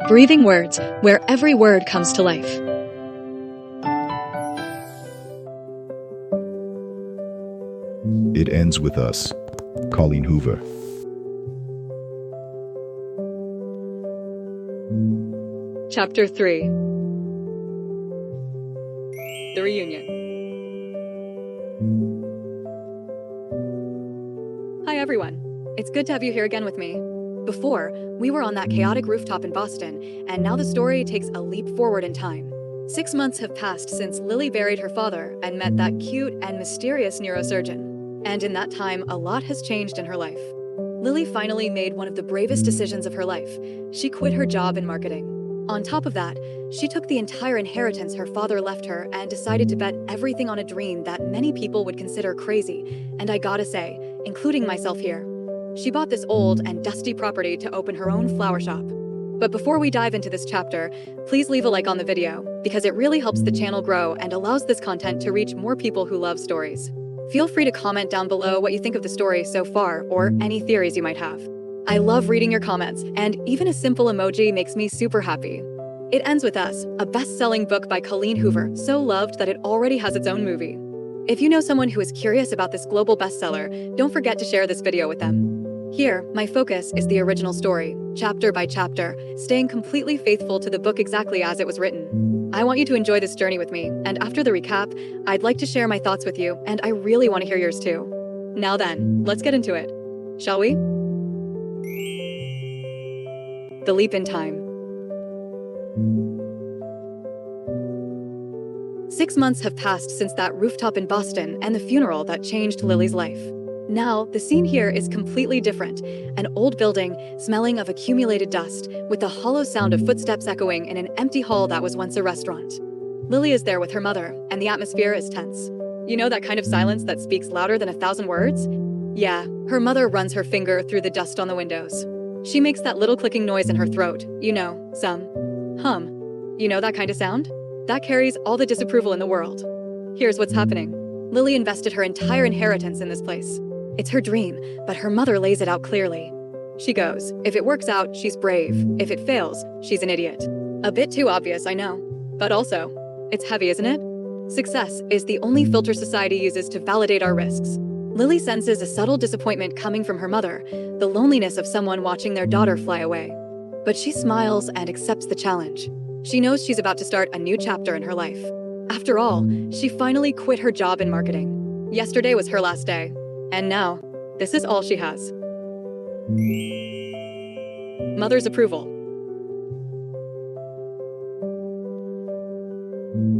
Breathing words, where every word comes to life. It ends with us. Colleen Hoover. Chapter 3. The Reunion. Hi everyone. It's good to have you here again with me. Before, we were on that chaotic rooftop in Boston, and now the story takes a leap forward in time. 6 months have passed since Lily buried her father and met that cute and mysterious neurosurgeon. And in that time, a lot has changed in her life. Lily finally made one of the bravest decisions of her life. She quit her job in marketing. On top of that, she took the entire inheritance her father left her and decided to bet everything on a dream that many people would consider crazy, and I gotta say, including myself here. She bought this old and dusty property to open her own flower shop. But before we dive into this chapter, please leave a like on the video, because it really helps the channel grow and allows this content to reach more people who love stories. Feel free to comment down below what you think of the story so far, or any theories you might have. I love reading your comments, and even a simple emoji makes me super happy. It Ends With Us, a best-selling book by Colleen Hoover, so loved that it already has its own movie. If you know someone who is curious about this global bestseller, don't forget to share this video with them. Here, my focus is the original story, chapter by chapter, staying completely faithful to the book exactly as it was written. I want you to enjoy this journey with me, and after the recap, I'd like to share my thoughts with you, and I really want to hear yours too. Now then, let's get into it. Shall we? The Leap in Time. 6 months have passed since that rooftop in Boston and the funeral that changed Lily's life. Now, the scene here is completely different. An old building, smelling of accumulated dust, with the hollow sound of footsteps echoing in an empty hall that was once a restaurant. Lily is there with her mother, and the atmosphere is tense. You know that kind of silence that speaks louder than 1,000 words? Yeah, her mother runs her finger through the dust on the windows. She makes that little clicking noise in her throat, you know, some hum. You know that kind of sound? That carries all the disapproval in the world. Here's what's happening. Lily invested her entire inheritance in this place. It's her dream, but her mother lays it out clearly. She goes, if it works out, she's brave. If it fails, she's an idiot. A bit too obvious, I know. But also, it's heavy, isn't it? Success is the only filter society uses to validate our risks. Lily senses a subtle disappointment coming from her mother, the loneliness of someone watching their daughter fly away. But she smiles and accepts the challenge. She knows she's about to start a new chapter in her life. After all, she finally quit her job in marketing. Yesterday was her last day. And now, this is all she has. Mother's approval.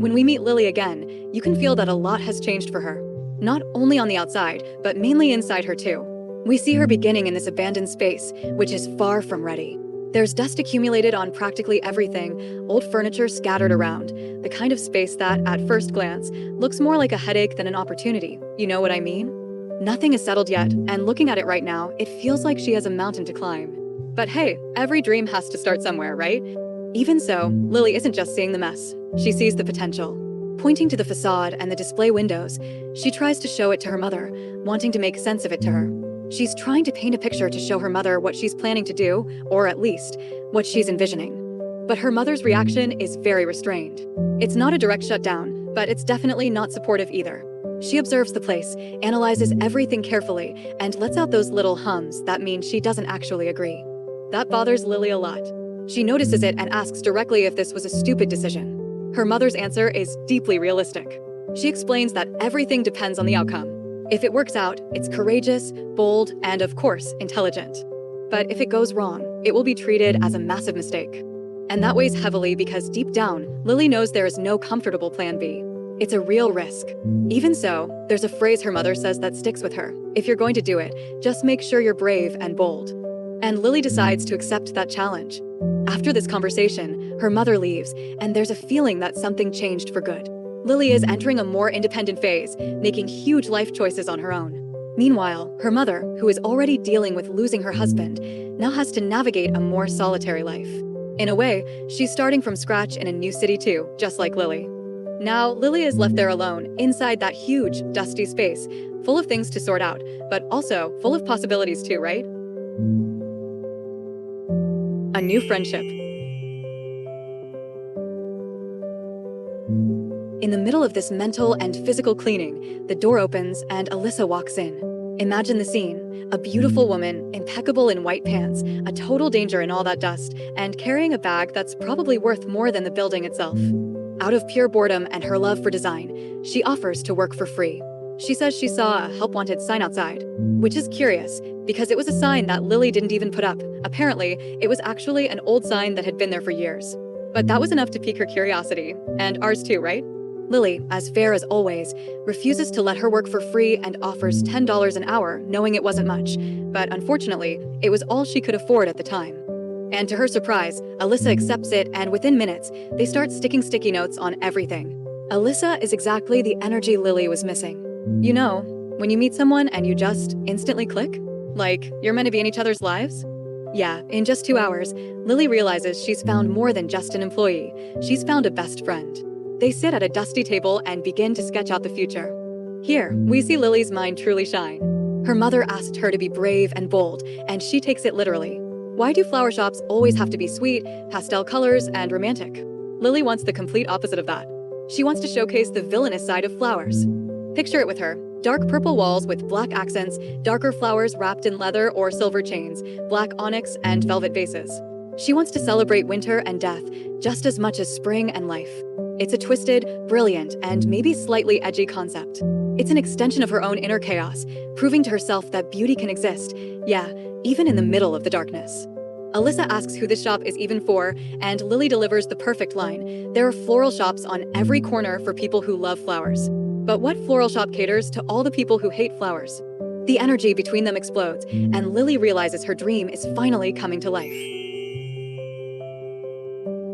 When we meet Lily again, you can feel that a lot has changed for her. Not only on the outside, but mainly inside her too. We see her beginning in this abandoned space, which is far from ready. There's dust accumulated on practically everything, old furniture scattered around, the kind of space that, at first glance, looks more like a headache than an opportunity. You know what I mean? Nothing is settled yet, and looking at it right now, it feels like she has a mountain to climb. But hey, every dream has to start somewhere, right? Even so, Lily isn't just seeing the mess. She sees the potential. Pointing to the facade and the display windows, she tries to show it to her mother, wanting to make sense of it to her. She's trying to paint a picture to show her mother what she's planning to do, or at least, what she's envisioning. But her mother's reaction is very restrained. It's not a direct shutdown, but it's definitely not supportive either. She observes the place, analyzes everything carefully, and lets out those little hums that mean she doesn't actually agree. That bothers Lily a lot. She notices it and asks directly if this was a stupid decision. Her mother's answer is deeply realistic. She explains that everything depends on the outcome. If it works out, it's courageous, bold, and of course, intelligent. But if it goes wrong, it will be treated as a massive mistake. And that weighs heavily because deep down, Lily knows there is no comfortable plan B. It's a real risk. Even so, there's a phrase her mother says that sticks with her. If you're going to do it, just make sure you're brave and bold. And Lily decides to accept that challenge. After this conversation, her mother leaves, and there's a feeling that something changed for good. Lily is entering a more independent phase, making huge life choices on her own. Meanwhile, her mother, who is already dealing with losing her husband, now has to navigate a more solitary life. In a way, she's starting from scratch in a new city too, just like Lily. Now, Lily is left there alone, inside that huge, dusty space, full of things to sort out, but also full of possibilities too, right? A new friendship. In the middle of this mental and physical cleaning, the door opens and Alyssa walks in. Imagine the scene: a beautiful woman, impeccable in white pants, a total danger in all that dust, and carrying a bag that's probably worth more than the building itself. Out of pure boredom and her love for design, she offers to work for free. She says she saw a help wanted sign outside, which is curious because it was a sign that Lily didn't even put up. Apparently, it was actually an old sign that had been there for years. But that was enough to pique her curiosity, and ours too, right? Lily, as fair as always, refuses to let her work for free and offers $10 an hour, knowing it wasn't much. But unfortunately, it was all she could afford at the time. And to her surprise, Alyssa accepts it, and within minutes, they start sticking sticky notes on everything. Alyssa is exactly the energy Lily was missing. You know, when you meet someone and you just instantly click? Like, you're meant to be in each other's lives? Yeah, in just 2 hours, Lily realizes she's found more than just an employee. She's found a best friend. They sit at a dusty table and begin to sketch out the future. Here, we see Lily's mind truly shine. Her mother asked her to be brave and bold, and she takes it literally. Why do flower shops always have to be sweet, pastel colors, and romantic? Lily wants the complete opposite of that. She wants to showcase the villainous side of flowers. Picture it with her: dark purple walls with black accents, darker flowers wrapped in leather or silver chains, black onyx, and velvet vases. She wants to celebrate winter and death just as much as spring and life. It's a twisted, brilliant, and maybe slightly edgy concept. It's an extension of her own inner chaos, proving to herself that beauty can exist, yeah, even in the middle of the darkness. Alyssa asks who this shop is even for, and Lily delivers the perfect line: there are floral shops on every corner for people who love flowers. But what floral shop caters to all the people who hate flowers? The energy between them explodes, and Lily realizes her dream is finally coming to life.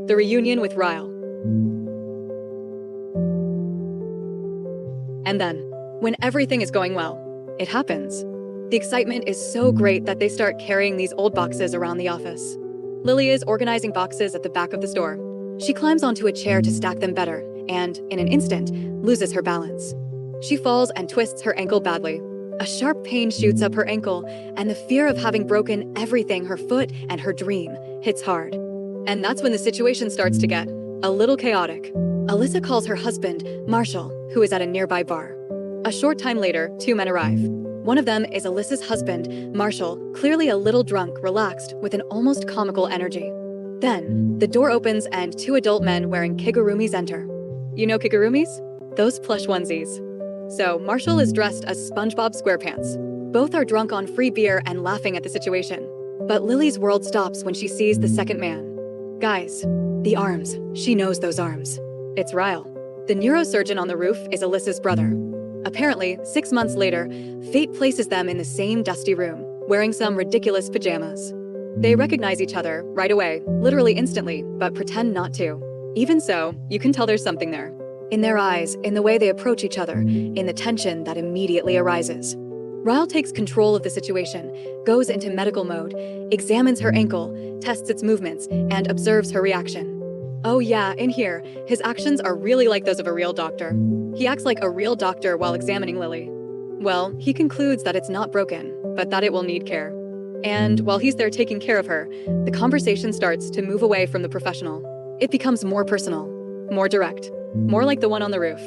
The reunion with Ryle. And then, when everything is going well, it happens. The excitement is so great that they start carrying these old boxes around the office. Lily is organizing boxes at the back of the store. She climbs onto a chair to stack them better, and, in an instant, loses her balance. She falls and twists her ankle badly. A sharp pain shoots up her ankle, and the fear of having broken everything, her foot and her dream, hits hard. And that's when the situation starts to get a little chaotic. Alyssa calls her husband, Marshall, who is at a nearby bar. A short time later, 2 men arrive. One of them is Alyssa's husband, Marshall, clearly a little drunk, relaxed, with an almost comical energy. Then, the door opens and 2 adult men wearing kigurumis enter. You know kigurumis? Those plush onesies. So, Marshall is dressed as SpongeBob SquarePants. Both are drunk on free beer and laughing at the situation. But Lily's world stops when she sees the second man. Guys, the arms. She knows those arms. It's Ryle. The neurosurgeon on the roof is Alyssa's brother. Apparently, 6 months later, fate places them in the same dusty room, wearing some ridiculous pajamas. They recognize each other right away, literally instantly, but pretend not to. Even so, you can tell there's something there. In their eyes, in the way they approach each other, in the tension that immediately arises. Ryle takes control of the situation, goes into medical mode, examines her ankle, tests its movements, and observes her reaction. Oh yeah, in here, his actions are really like those of a real doctor. He acts like a real doctor while examining Lily. Well, he concludes that it's not broken, but that it will need care. And while he's there taking care of her, the conversation starts to move away from the professional. It becomes more personal, more direct, more like the one on the roof.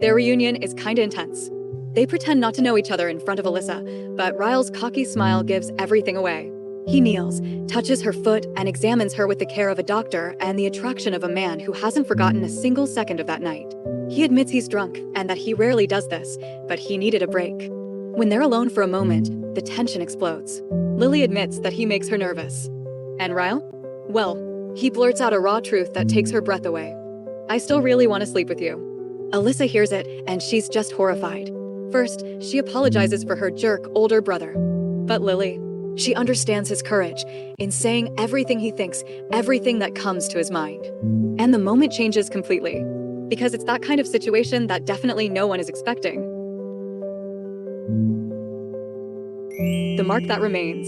Their reunion is kinda intense. They pretend not to know each other in front of Alyssa, but Ryle's cocky smile gives everything away. He kneels, touches her foot, and examines her with the care of a doctor and the attraction of a man who hasn't forgotten a single second of that night. He admits he's drunk and that he rarely does this, but he needed a break. When they're alone for a moment, the tension explodes. Lily admits that he makes her nervous. And Ryle? Well, he blurts out a raw truth that takes her breath away. I still really want to sleep with you. Alyssa hears it, and she's just horrified. First, she apologizes for her jerk older brother. But Lily, she understands his courage in saying everything he thinks, everything that comes to his mind. And the moment changes completely, because it's that kind of situation that definitely no one is expecting. The mark that remains.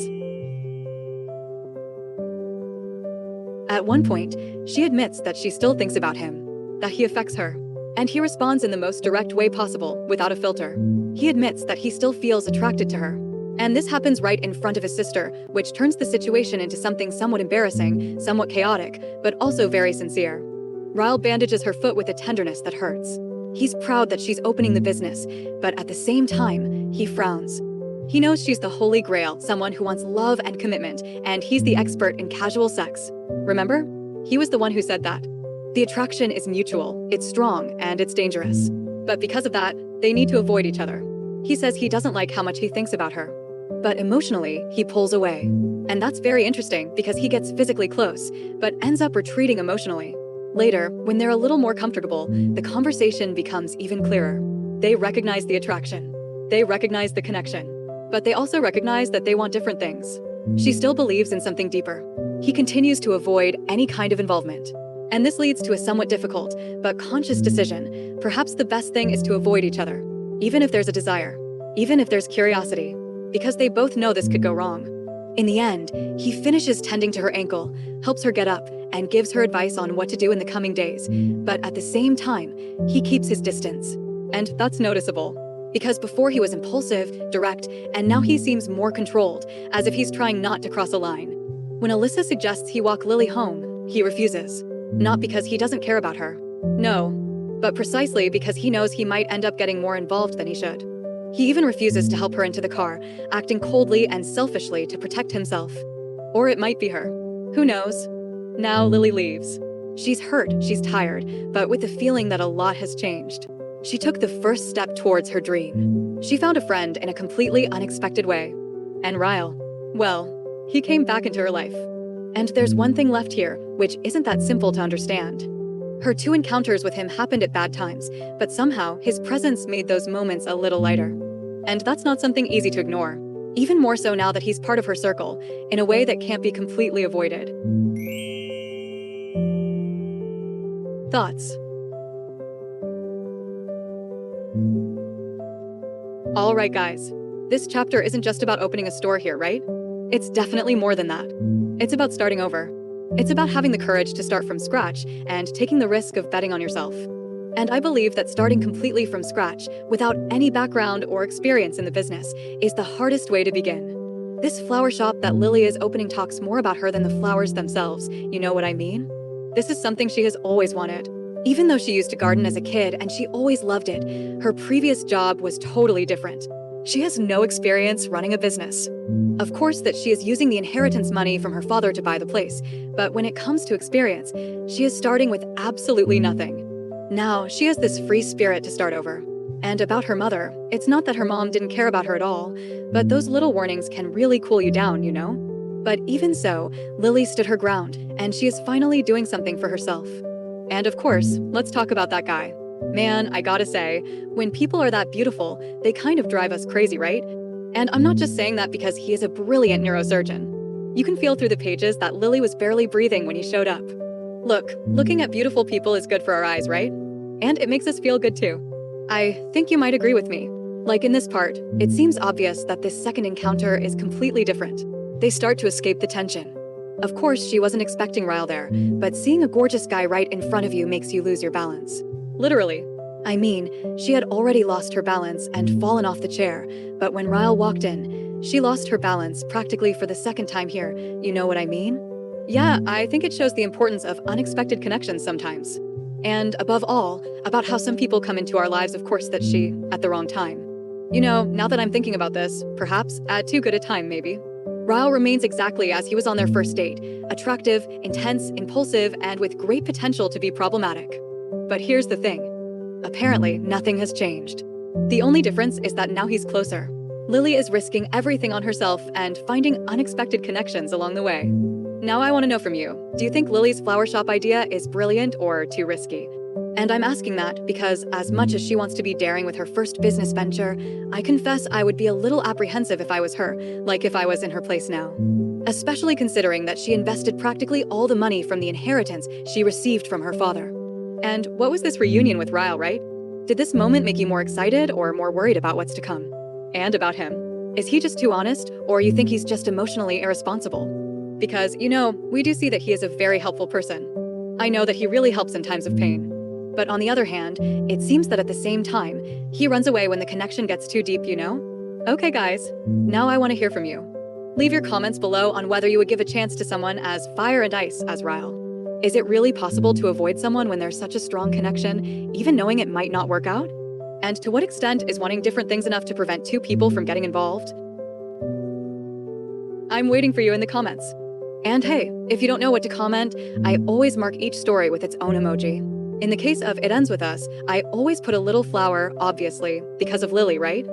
At one point, she admits that she still thinks about him, that he affects her, and he responds in the most direct way possible, without a filter. He admits that he still feels attracted to her. And this happens right in front of his sister, which turns the situation into something somewhat embarrassing, somewhat chaotic, but also very sincere. Ryle bandages her foot with a tenderness that hurts. He's proud that she's opening the business, but at the same time, he frowns. He knows she's the holy grail, someone who wants love and commitment, and he's the expert in casual sex. Remember? He was the one who said that. The attraction is mutual, it's strong, and it's dangerous. But because of that, they need to avoid each other. He says he doesn't like how much he thinks about her. But emotionally, he pulls away. And that's very interesting because he gets physically close, but ends up retreating emotionally. Later, when they're a little more comfortable, the conversation becomes even clearer. They recognize the attraction. They recognize the connection. But they also recognize that they want different things. She still believes in something deeper. He continues to avoid any kind of involvement. And this leads to a somewhat difficult, but conscious decision. Perhaps the best thing is to avoid each other, even if there's a desire, even if there's curiosity, because they both know this could go wrong. In the end, he finishes tending to her ankle, helps her get up, and gives her advice on what to do in the coming days. But at the same time, he keeps his distance. And that's noticeable, because before he was impulsive, direct, and now he seems more controlled, as if he's trying not to cross a line. When Alyssa suggests he walk Lily home, he refuses. Not because he doesn't care about her. No, but precisely because he knows he might end up getting more involved than he should. He even refuses to help her into the car, acting coldly and selfishly to protect himself. Or it might be her. Who knows? Now Lily leaves. She's hurt, she's tired, but with the feeling that a lot has changed. She took the first step towards her dream. She found a friend in a completely unexpected way. And Ryle, well, he came back into her life. And there's one thing left here, which isn't that simple to understand. Her 2 encounters with him happened at bad times, but somehow his presence made those moments a little lighter. And that's not something easy to ignore, even more so now that he's part of her circle, in a way that can't be completely avoided. Thoughts? All right, guys. This chapter isn't just about opening a store here, right? It's definitely more than that. It's about starting over. It's about having the courage to start from scratch and taking the risk of betting on yourself. And I believe that starting completely from scratch, without any background or experience in the business, is the hardest way to begin. This flower shop that Lily is opening talks more about her than the flowers themselves, you know what I mean? This is something she has always wanted. Even though she used to garden as a kid and she always loved it, her previous job was totally different. She has no experience running a business. Of course that she is using the inheritance money from her father to buy the place, but when it comes to experience, she is starting with absolutely nothing. Now, she has this free spirit to start over. And about her mother, it's not that her mom didn't care about her at all, but those little warnings can really cool you down, you know? But even so, Lily stood her ground, and she is finally doing something for herself. And of course, let's talk about that guy. Man, I gotta say, when people are that beautiful, they kind of drive us crazy, right? And I'm not just saying that because he is a brilliant neurosurgeon. You can feel through the pages that Lily was barely breathing when he showed up. Look, looking at beautiful people is good for our eyes, right? And it makes us feel good too. I think you might agree with me. Like in this part, it seems obvious that this second encounter is completely different. They start to escape the tension. Of course, she wasn't expecting Ryle there, but seeing a gorgeous guy right in front of you makes you lose your balance. Literally. I mean, she had already lost her balance and fallen off the chair, but when Ryle walked in, she lost her balance practically for the second time here. You know what I mean? Yeah, I think it shows the importance of unexpected connections sometimes. And above all, about how some people come into our lives, of course, that she, at the wrong time. You know, now that I'm thinking about this, perhaps at too good a time, maybe. Ryle remains exactly as he was on their first date, attractive, intense, impulsive, and with great potential to be problematic. But here's the thing. Apparently, nothing has changed. The only difference is that now he's closer. Lily is risking everything on herself and finding unexpected connections along the way. Now I want to know from you, do you think Lily's flower shop idea is brilliant or too risky? And I'm asking that because as much as she wants to be daring with her first business venture, I confess I would be a little apprehensive if I was her, like if I was in her place now. Especially considering that she invested practically all the money from the inheritance she received from her father. And what was this reunion with Ryle, right? Did this moment make you more excited or more worried about what's to come? And about him. Is he just too honest, or you think he's just emotionally irresponsible? Because, you know, we do see that he is a very helpful person. I know that he really helps in times of pain. But on the other hand, it seems that at the same time, he runs away when the connection gets too deep, you know? Okay, guys, now I want to hear from you. Leave your comments below on whether you would give a chance to someone as fire and ice as Ryle. Is it really possible to avoid someone when there's such a strong connection, even knowing it might not work out? And to what extent is wanting different things enough to prevent two people from getting involved? I'm waiting for you in the comments. And hey, if you don't know what to comment, I always mark each story with its own emoji. In the case of It Ends With Us, I always put a little flower, obviously, because of Lily, right?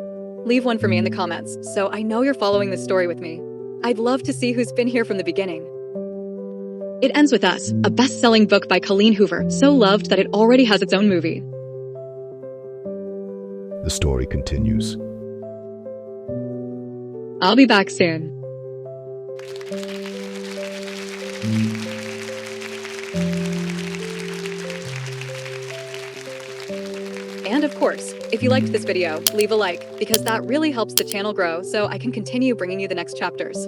Leave one for me in the comments, so I know you're following this story with me. I'd love to see who's been here from the beginning. It Ends With Us, a best-selling book by Colleen Hoover, so loved that it already has its own movie. The story continues. I'll be back soon. And of course, if you liked this video, leave a like, because that really helps the channel grow so I can continue bringing you the next chapters.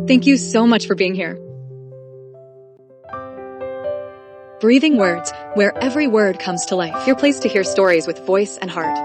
Thank you so much for being here. Breathing Words, where every word comes to life. Your place to hear stories with voice and heart.